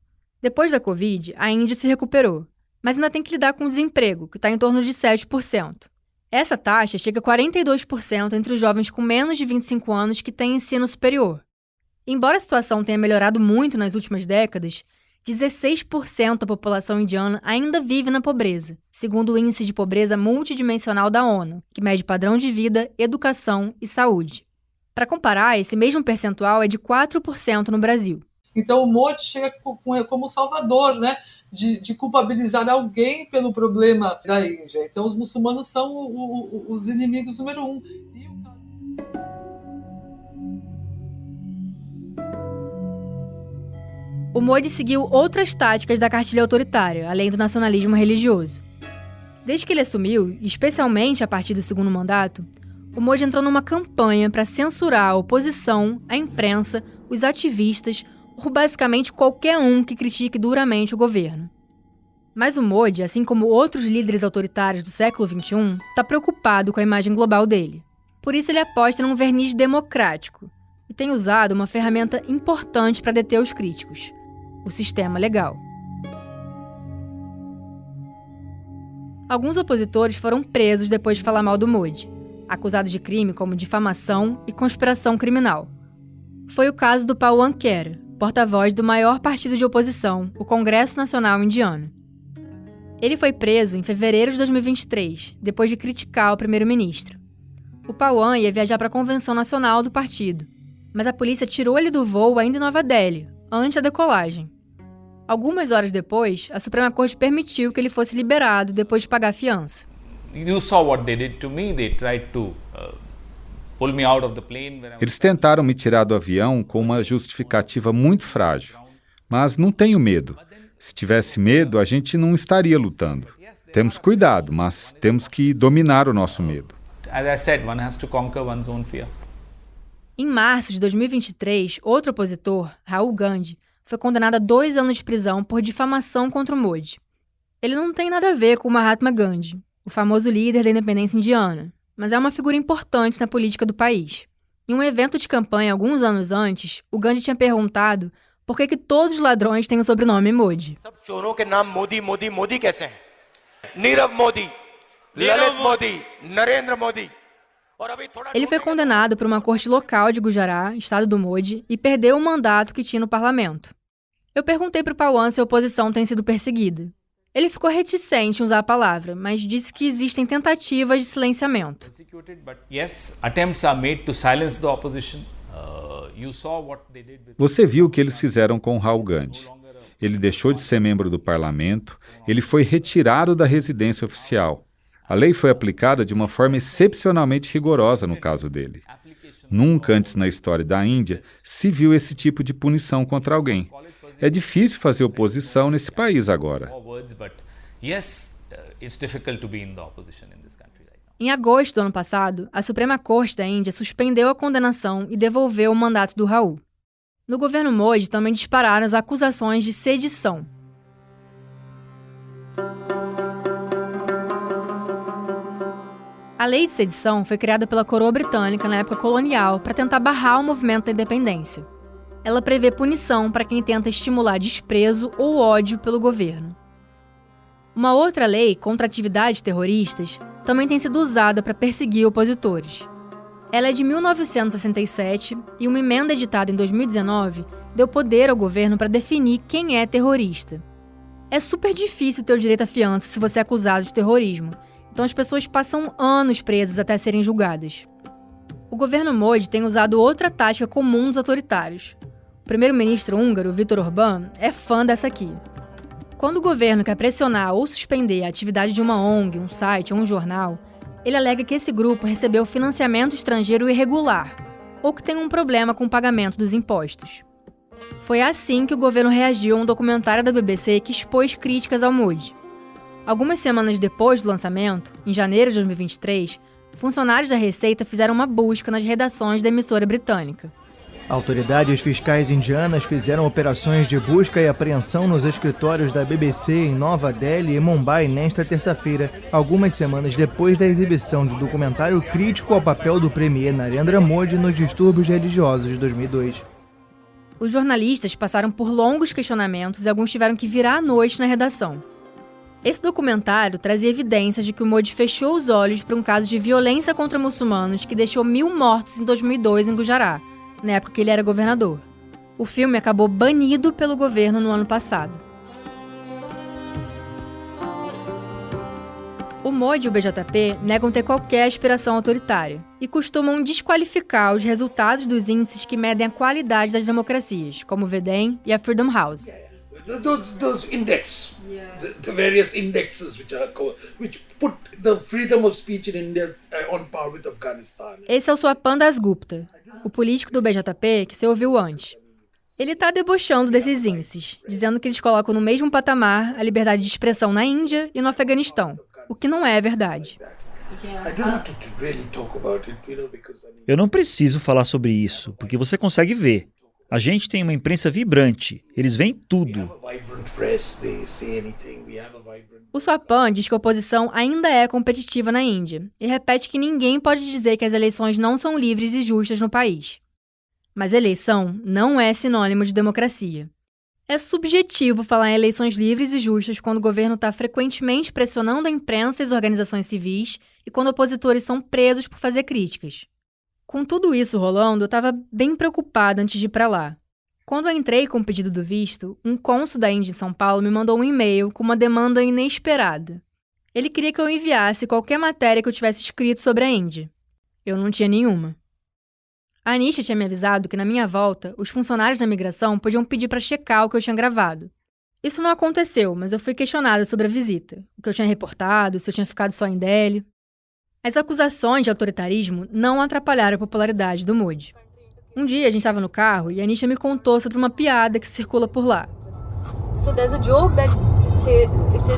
Depois da Covid, a Índia se recuperou, mas ainda tem que lidar com o desemprego, que está em torno de 7%. Essa taxa chega a 42% entre os jovens com menos de 25 anos que têm ensino superior. Embora a situação tenha melhorado muito nas últimas décadas, 16% da população indiana ainda vive na pobreza, segundo o Índice de Pobreza Multidimensional da ONU, que mede padrão de vida, educação e saúde. Para comparar, esse mesmo percentual é de 4% no Brasil. Então o Modi chega como salvador, de culpabilizar alguém pelo problema da Índia. Então os muçulmanos são os inimigos número 1. O Modi seguiu outras táticas da cartilha autoritária, além do nacionalismo religioso. Desde que ele assumiu, especialmente a partir do segundo mandato, o Modi entrou numa campanha para censurar a oposição, a imprensa, os ativistas, ou basicamente qualquer um que critique duramente o governo. Mas o Modi, assim como outros líderes autoritários do século XXI, está preocupado com a imagem global dele. Por isso ele aposta num verniz democrático e tem usado uma ferramenta importante para deter os críticos: o sistema legal. Alguns opositores foram presos depois de falar mal do Modi, acusados de crime como difamação e conspiração criminal. Foi o caso do Pawan Khera, porta-voz do maior partido de oposição, o Congresso Nacional Indiano. Ele foi preso em fevereiro de 2023, depois de criticar o primeiro-ministro. O Pawan ia viajar para a convenção nacional do partido, mas a polícia tirou ele do voo ainda em Nova Delhi, antes da decolagem. Algumas horas depois, a Suprema Corte permitiu que ele fosse liberado depois de pagar a fiança. Eles tentaram me tirar do avião com uma justificativa muito frágil, mas não tenho medo. Se tivesse medo, a gente não estaria lutando. Temos cuidado, mas temos que dominar o nosso medo. Em março de 2023, outro opositor, Rahul Gandhi, foi condenado a 2 anos de prisão por difamação contra o Modi. Ele não tem nada a ver com Mahatma Gandhi, o famoso líder da independência indiana, mas é uma figura importante na política do país. Em um evento de campanha alguns anos antes, o Gandhi tinha perguntado por que todos os ladrões têm o sobrenome Modi. Ele foi condenado por uma corte local de Gujarat, estado do Modi, e perdeu o mandato que tinha no parlamento. Eu perguntei para o Pawan se a oposição tem sido perseguida. Ele ficou reticente em usar a palavra, mas disse que existem tentativas de silenciamento. Você viu o que eles fizeram com Rahul Gandhi. Ele deixou de ser membro do parlamento, ele foi retirado da residência oficial. A lei foi aplicada de uma forma excepcionalmente rigorosa no caso dele. Nunca antes na história da Índia se viu esse tipo de punição contra alguém. É difícil fazer oposição nesse país agora. Em agosto do ano passado, a Suprema Corte da Índia suspendeu a condenação e devolveu o mandato do Rahul. No governo Modi também dispararam as acusações de sedição. A lei de sedição foi criada pela coroa britânica na época colonial para tentar barrar o movimento da independência. Ela prevê punição para quem tenta estimular desprezo ou ódio pelo governo. Uma outra lei contra atividades terroristas também tem sido usada para perseguir opositores. Ela é de 1967 e uma emenda editada em 2019 deu poder ao governo para definir quem é terrorista. É super difícil ter o direito à fiança se você é acusado de terrorismo, então as pessoas passam anos presas até serem julgadas. O governo Modi tem usado outra tática comum dos autoritários. O primeiro-ministro húngaro, Viktor Orbán, é fã dessa aqui. Quando o governo quer pressionar ou suspender a atividade de uma ONG, um site ou um jornal, ele alega que esse grupo recebeu financiamento estrangeiro irregular ou que tem um problema com o pagamento dos impostos. Foi assim que o governo reagiu a um documentário da BBC que expôs críticas ao Modi. Algumas semanas depois do lançamento, em janeiro de 2023, funcionários da Receita fizeram uma busca nas redações da emissora britânica. Autoridades fiscais indianas fizeram operações de busca e apreensão nos escritórios da BBC em Nova Delhi e Mumbai nesta terça-feira, algumas semanas depois da exibição de um documentário crítico ao papel do premier Narendra Modi nos distúrbios religiosos de 2002. Os jornalistas passaram por longos questionamentos e alguns tiveram que virar à noite na redação. Esse documentário trazia evidências de que o Modi fechou os olhos para um caso de violência contra muçulmanos que deixou 1.000 mortos em 2002 em Gujarat, na época que ele era governador. O filme acabou banido pelo governo no ano passado. O Modi e o BJP negam ter qualquer aspiração autoritária e costumam desqualificar os resultados dos índices que medem a qualidade das democracias, como o VDEM e a Freedom House. Those index, the various indexes which put the freedom of speech in India on par with Afghanistan. Esse é o Swapan Dasgupta, o político do BJP que você ouviu antes. Ele está debochando desses índices, dizendo que eles colocam no mesmo patamar a liberdade de expressão na Índia e no Afeganistão, o que não é verdade. Eu não preciso falar sobre isso, porque você consegue ver. A gente tem uma imprensa vibrante, eles veem tudo. O Swapan diz que a oposição ainda é competitiva na Índia e repete que ninguém pode dizer que as eleições não são livres e justas no país. Mas eleição não é sinônimo de democracia. É subjetivo falar em eleições livres e justas quando o governo está frequentemente pressionando a imprensa e as organizações civis e quando opositores são presos por fazer críticas. Com tudo isso rolando, eu estava bem preocupada antes de ir para lá. Quando eu entrei com o pedido do visto, um cônsul da Índia em São Paulo me mandou um e-mail com uma demanda inesperada. Ele queria que eu enviasse qualquer matéria que eu tivesse escrito sobre a Índia. Eu não tinha nenhuma. A Anisha tinha me avisado que, na minha volta, os funcionários da imigração podiam pedir para checar o que eu tinha gravado. Isso não aconteceu, mas eu fui questionada sobre a visita, o que eu tinha reportado, se eu tinha ficado só em Delhi. As acusações de autoritarismo não atrapalharam a popularidade do Modi. Um dia a gente estava no carro e a Anisha me contou sobre uma piada que circula por lá. So there's a joke that says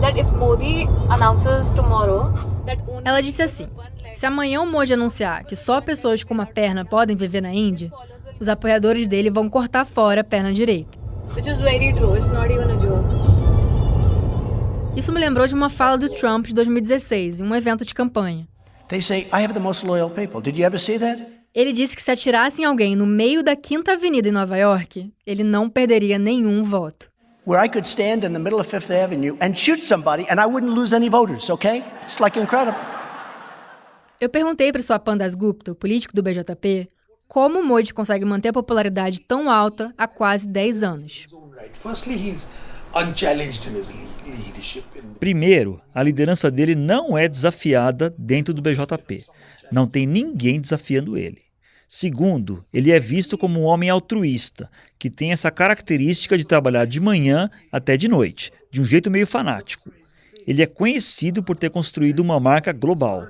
that if Modi announces tomorrow that only... Ela disse assim: se amanhã o Modi anunciar que só pessoas com uma perna podem viver na Índia, os apoiadores dele vão cortar fora a perna direita. Which is very true, it's not even a joke. Isso me lembrou de uma fala do Trump de 2016, em um evento de campanha. They say, I have the most loyal people. Did you ever see that? Ele disse que se atirasse em alguém no meio da 5ª Avenida em Nova York, ele não perderia nenhum voto. Where I could stand in the middle of 5th Avenue and shoot somebody and I wouldn't lose any voters, okay? It's like incredible. Eu perguntei para o Swapan Dasgupta, o político do BJP, como o Modi consegue manter a popularidade tão alta há quase 10 anos. Primeiro, a liderança dele não é desafiada dentro do BJP. Não tem ninguém desafiando ele. Segundo, ele é visto como um homem altruísta, que tem essa característica de trabalhar de manhã até de noite, de um jeito meio fanático. Ele é conhecido por ter construído uma marca global.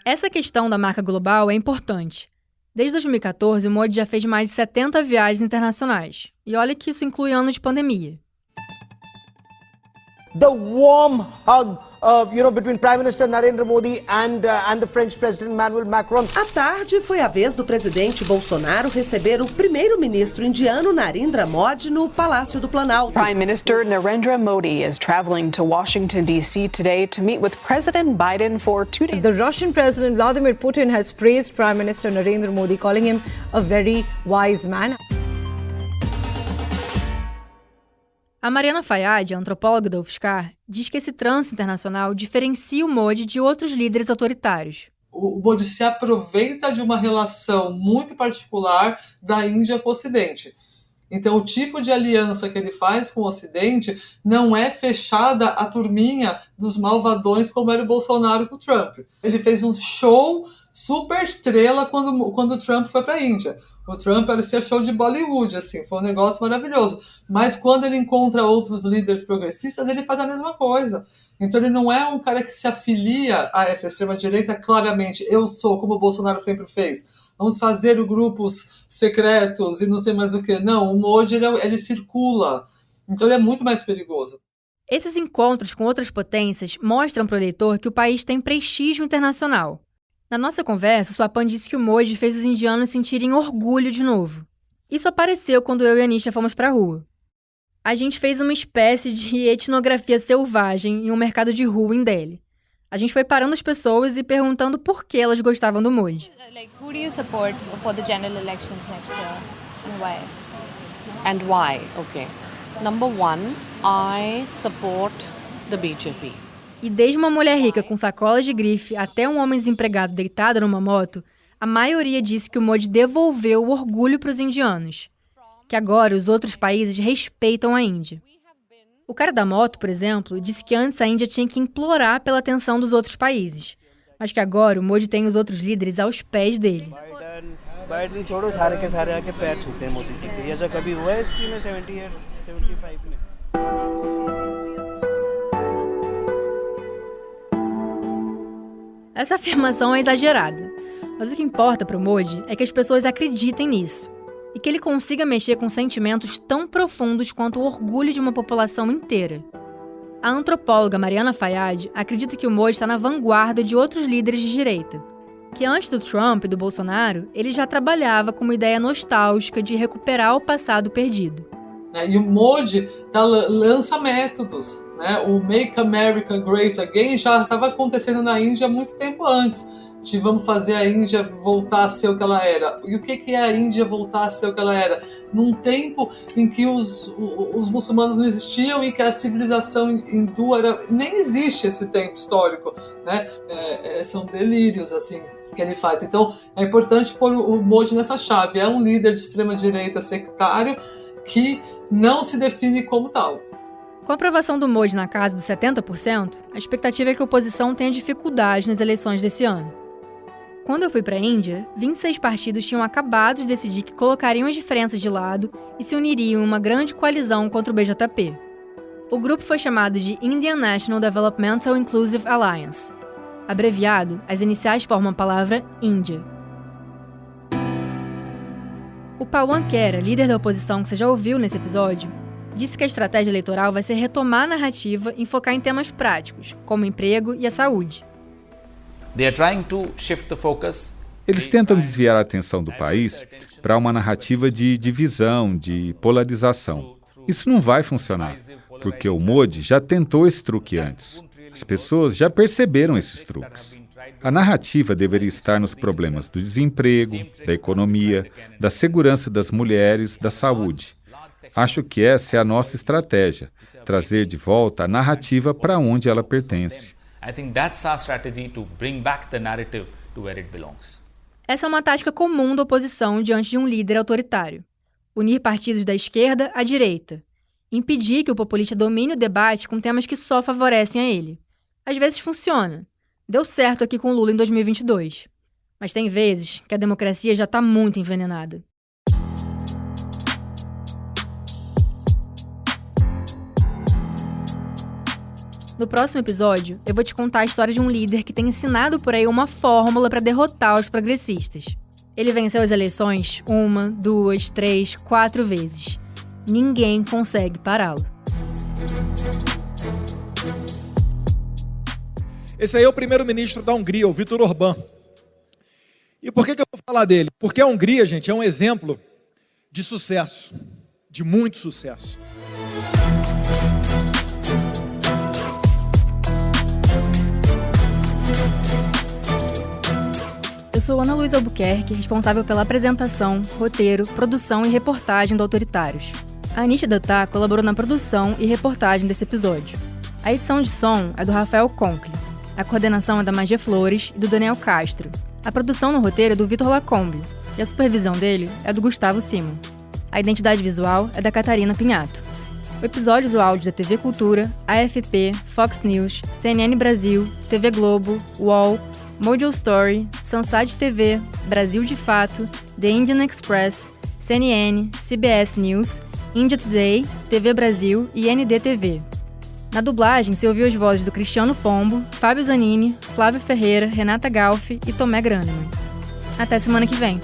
Essa questão da marca global é importante. Desde 2014, o Modi já fez mais de 70 viagens internacionais. E olha que isso inclui anos de pandemia. The warm hug between Prime Minister Narendra Modi and the French President Emmanuel Macron. À tarde foi a vez do presidente Bolsonaro receber o primeiro-ministro indiano Narendra Modi no Palácio do Planalto. Prime Minister Narendra Modi is traveling to Washington, D.C. today to meet with President Biden for 2 days. The Russian President Vladimir Putin has praised Prime Minister Narendra Modi, calling him a very wise man. A Mariana Fayyad, antropóloga da UFSCar, diz que esse trânsito internacional diferencia o Modi de outros líderes autoritários. O Modi se aproveita de uma relação muito particular da Índia com o Ocidente. Então, o tipo de aliança que ele faz com o Ocidente não é fechada a turminha dos malvadões como era o Bolsonaro com o Trump. Ele fez um show super estrela quando o Trump foi para a Índia. O Trump parecia show de Bollywood, assim, foi um negócio maravilhoso. Mas quando ele encontra outros líderes progressistas, ele faz a mesma coisa. Então ele não é um cara que se afilia a essa extrema-direita claramente. Eu sou, como o Bolsonaro sempre fez. Vamos fazer grupos secretos e não sei mais o que. Não, o Modi, ele circula. Então ele é muito mais perigoso. Esses encontros com outras potências mostram para o eleitor que o país tem prestígio internacional. Na nossa conversa, o Swapan disse que o Modi fez os indianos sentirem orgulho de novo. Isso apareceu quando eu e a Anisha fomos para a rua. A gente fez uma espécie de etnografia selvagem em um mercado de rua em Delhi. A gente foi parando as pessoas e perguntando por que elas gostavam do Modi. Who do you support for the general elections next year and why? And why? Okay. Number one, I support the BJP. E desde uma mulher rica com sacolas de grife até um homem desempregado deitado numa moto, a maioria disse que o Modi devolveu o orgulho para os indianos, que agora os outros países respeitam a Índia. O cara da moto, por exemplo, disse que antes a Índia tinha que implorar pela atenção dos outros países, mas que agora o Modi tem os outros líderes aos pés dele. Biden छोड़ो सारे के सारे आके पैर छूते हैं मोदी जी के. ऐसा कभी हुआ है हिस्ट्री में 75 में? Essa afirmação é exagerada, mas o que importa para o Modi é que as pessoas acreditem nisso e que ele consiga mexer com sentimentos tão profundos quanto o orgulho de uma população inteira. A antropóloga Mariana Fayyad acredita que o Modi está na vanguarda de outros líderes de direita, que antes do Trump e do Bolsonaro, ele já trabalhava com uma ideia nostálgica de recuperar o passado perdido. E o Modi lança métodos. Né? O Make America Great Again já estava acontecendo na Índia há muito tempo antes. De vamos fazer a Índia voltar a ser o que ela era. E o que é a Índia voltar a ser o que ela era? Num tempo em que os muçulmanos não existiam e que a civilização hindu nem existe esse tempo histórico. Né? São delírios, assim, que ele faz. Então, é importante pôr o Modi nessa chave. É um líder de extrema-direita sectário que não se define como tal. Com a aprovação do Modi na casa dos 70%, a expectativa é que a oposição tenha dificuldade nas eleições desse ano. Quando eu fui para a Índia, 26 partidos tinham acabado de decidir que colocariam as diferenças de lado e se uniriam em uma grande coalizão contra o BJP. O grupo foi chamado de Indian National Developmental Inclusive Alliance. Abreviado, as iniciais formam a palavra Índia. O Pawan Khera, líder da oposição que você já ouviu nesse episódio, disse que a estratégia eleitoral vai ser retomar a narrativa e focar em temas práticos, como o emprego e a saúde. Eles tentam desviar a atenção do país para uma narrativa de divisão, de polarização. Isso não vai funcionar, porque o Modi já tentou esse truque antes. As pessoas já perceberam esses truques. A narrativa deveria estar nos problemas do desemprego, da economia, da segurança das mulheres, da saúde. Acho que essa é a nossa estratégia, trazer de volta a narrativa para onde ela pertence. Essa é uma tática comum da oposição diante de um líder autoritário. Unir partidos da esquerda à direita. Impedir que o populista domine o debate com temas que só favorecem a ele. Às vezes funciona. Deu certo aqui com Lula em 2022. Mas tem vezes que a democracia já está muito envenenada. No próximo episódio, eu vou te contar a história de um líder que tem ensinado por aí uma fórmula para derrotar os progressistas. Ele venceu as eleições 1, 2, 3, 4 vezes. Ninguém consegue pará-lo. Esse aí é o primeiro-ministro da Hungria, o Viktor Orbán. E por que eu vou falar dele? Porque a Hungria, gente, é um exemplo de sucesso, de muito sucesso. Eu sou Ana Luísa Albuquerque, responsável pela apresentação, roteiro, produção e reportagem do Autoritários. A Anitta Datá colaborou na produção e reportagem desse episódio. A edição de som é do Rafael Conkle. A coordenação é da Magia Flores e do Daniel Castro. A produção no roteiro é do Vitor Lacombe. E a supervisão dele é do Gustavo Simon. A identidade visual é da Catarina Pinhato. O episódio usa o áudio da TV Cultura, AFP, Fox News, CNN Brasil, TV Globo, UOL, Mojo Story, Sansad TV, Brasil de Fato, The Indian Express, CNN, CBS News, India Today, TV Brasil e NDTV. Na dublagem, se ouviu as vozes do Cristiano Pombo, Fábio Zanini, Flávio Ferreira, Renata Galfi e Tomé Graneman. Até semana que vem!